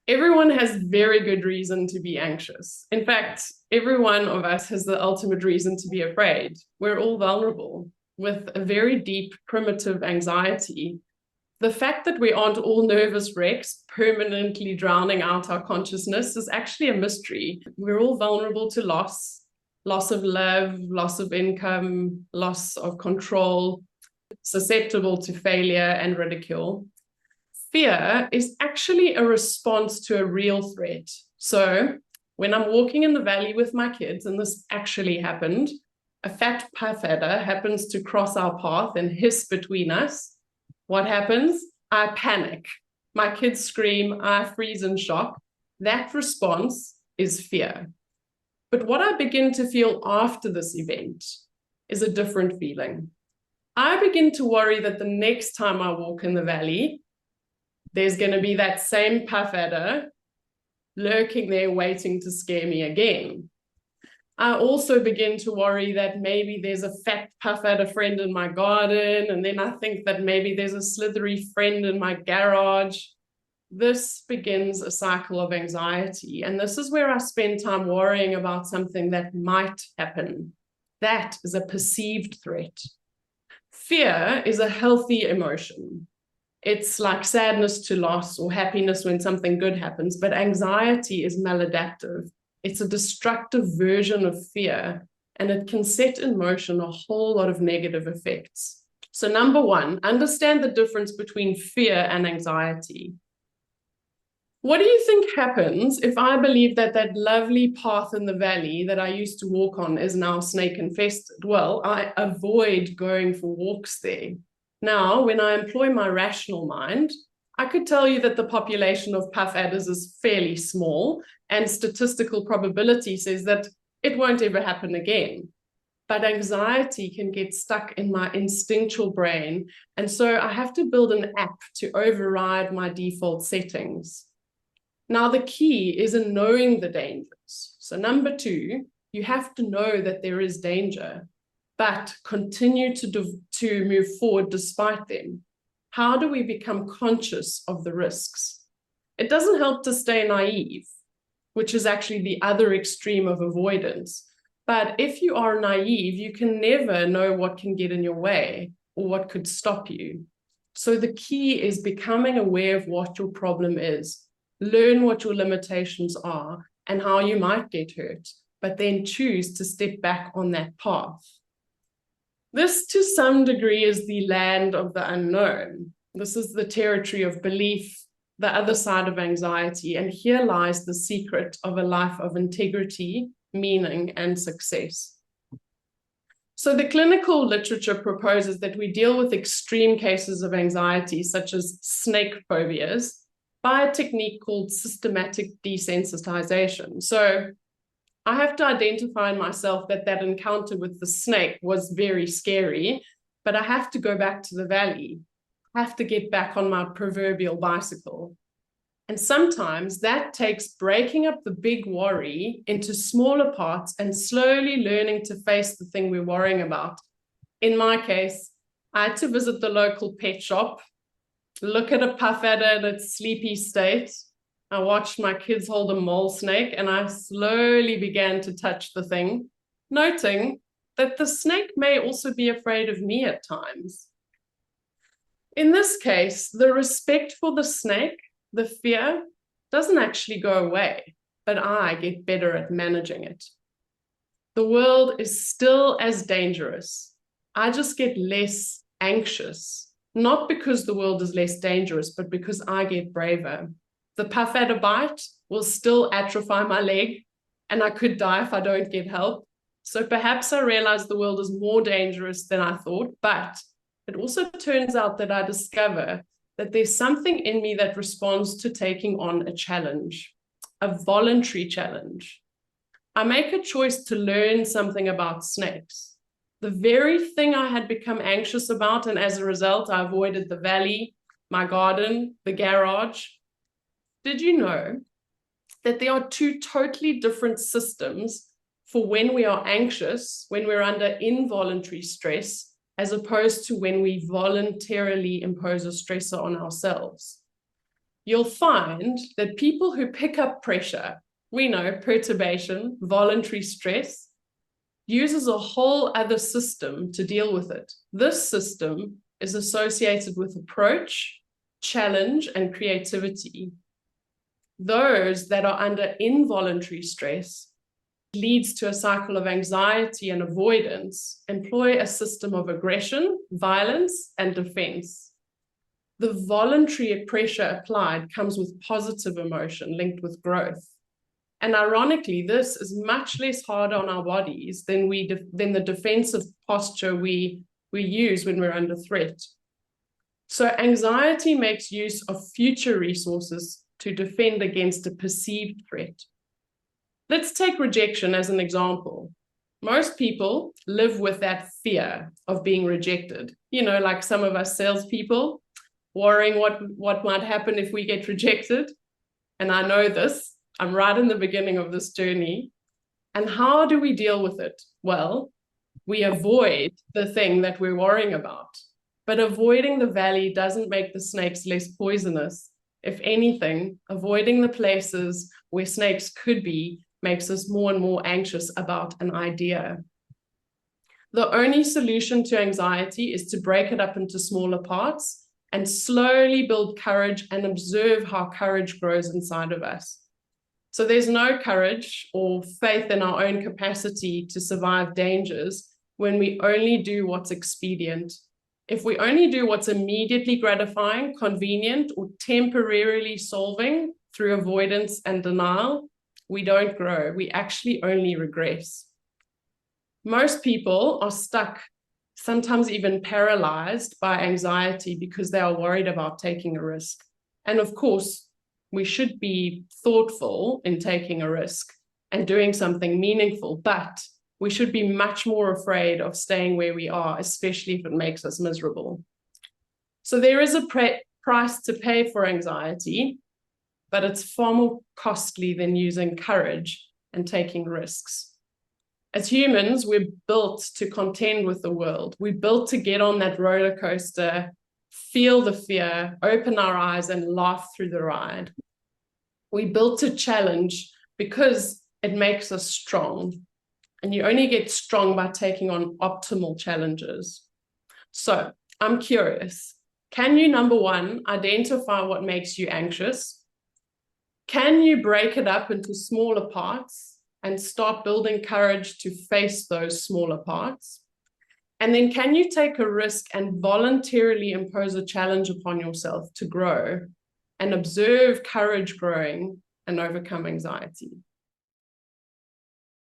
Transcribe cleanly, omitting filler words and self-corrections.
Everyone has very good reason to be anxious. In fact, every one of us has the ultimate reason to be afraid. We're all vulnerable with a very deep, primitive anxiety. The fact that we aren't all nervous wrecks permanently drowning out our consciousness is actually a mystery. We're all vulnerable to loss, loss of love, loss of income, loss of control, susceptible to failure and ridicule. Fear is actually a response to a real threat. So when I'm walking in the valley with my kids, and this actually happened, a fat puff adder happens to cross our path and hiss between us. What happens? I panic. My kids scream, I freeze in shock. That response is fear. But what I begin to feel after this event is a different feeling. I begin to worry that the next time I walk in the valley, there's going to be that same puff adder lurking there waiting to scare me again. I also begin to worry that maybe there's a fat puff adder friend in my garden, and then I think that maybe there's a slithery friend in my garage. This begins a cycle of anxiety, and this is where I spend time worrying about something that might happen. That is a perceived threat. Fear is a healthy emotion. It's like sadness to loss or happiness when something good happens, but anxiety is maladaptive. It's a destructive version of fear, and it can set in motion a whole lot of negative effects. So number one, understand the difference between fear and anxiety. What do you think happens if I believe that that lovely path in the valley that I used to walk on is now snake infested? Well, I avoid going for walks there. Now, when I employ my rational mind, I could tell you that the population of puff adders is fairly small, and statistical probability says that it won't ever happen again. But anxiety can get stuck in my instinctual brain, and so I have to build an app to override my default settings. Now, the key is in knowing the dangers. So number two, you have to know that there is danger, but continue to move forward despite them. How do we become conscious of the risks? It doesn't help to stay naive, which is actually the other extreme of avoidance. But if you are naive, you can never know what can get in your way or what could stop you. So the key is becoming aware of what your problem is. Learn what your limitations are and how you might get hurt, but then choose to step back on that path. This, to some degree, is the land of the unknown. This is the territory of belief, the other side of anxiety, and here lies the secret of a life of integrity, meaning, and success. So the clinical literature proposes that we deal with extreme cases of anxiety, such as snake phobias, by a technique called systematic desensitization. So I have to identify in myself that that encounter with the snake was very scary, but I have to go back to the valley. I have to get back on my proverbial bicycle. And sometimes that takes breaking up the big worry into smaller parts and slowly learning to face the thing we're worrying about. In my case, I had to visit the local pet shop, look at a puff adder in its sleepy state. I watched my kids hold a mole snake, and I slowly began to touch the thing, noting that the snake may also be afraid of me at times. In this case, the respect for the snake, the fear, doesn't actually go away, but I get better at managing it. The world is still as dangerous. I just get less anxious, not because the world is less dangerous, but because I get braver. The puff adder bite will still atrophy my leg, and I could die if I don't get help. So perhaps I realize the world is more dangerous than I thought, but it also turns out that I discover that there's something in me that responds to taking on a challenge, a voluntary challenge. I make a choice to learn something about snakes. The very thing I had become anxious about, and as a result, I avoided the valley, my garden, the garage. Did you know that there are two totally different systems for when we are anxious, when we're under involuntary stress, as opposed to when we voluntarily impose a stressor on ourselves? you'll find that people who pick up pressure, we know perturbation, voluntary stress, uses a whole other system to deal with it. This system is associated with approach, challenge, and creativity. Those that are under involuntary stress leads to a cycle of anxiety and avoidance, employ a system of aggression, violence, and defense. The voluntary pressure applied comes with positive emotion linked with growth. And ironically, this is much less hard on our bodies than the defensive posture we use when we're under threat. So anxiety makes use of future resources to defend against a perceived threat. Let's take rejection as an example. Most people live with that fear of being rejected. You know, like some of us salespeople, worrying what might happen if we get rejected. And I know this. I'm right in the beginning of this journey. And how do we deal with it? Well, we avoid the thing that we're worrying about. But avoiding the valley doesn't make the snakes less poisonous. If anything, avoiding the places where snakes could be makes us more and more anxious about an idea. The only solution to anxiety is to break it up into smaller parts and slowly build courage and observe how courage grows inside of us. So there's no courage or faith in our own capacity to survive dangers when we only do what's expedient. If we only do what's immediately gratifying, convenient, or temporarily solving through avoidance and denial, we don't grow. We actually only regress. Most people are stuck, sometimes even paralyzed by anxiety because they are worried about taking a risk. And of course, we should be thoughtful in taking a risk and doing something meaningful, but we should be much more afraid of staying where we are, especially if it makes us miserable. So there is a price to pay for anxiety, but it's far more costly than using courage and taking risks. As humans, we're built to contend with the world. We're built to get on that roller coaster, feel the fear, open our eyes, and laugh through the ride. We're built to challenge because it makes us strong. And you only get strong by taking on optimal challenges. So I'm curious, can you, number one, identify what makes you anxious? Can you break it up into smaller parts and start building courage to face those smaller parts? And then can you take a risk and voluntarily impose a challenge upon yourself to grow and observe courage growing and overcome anxiety?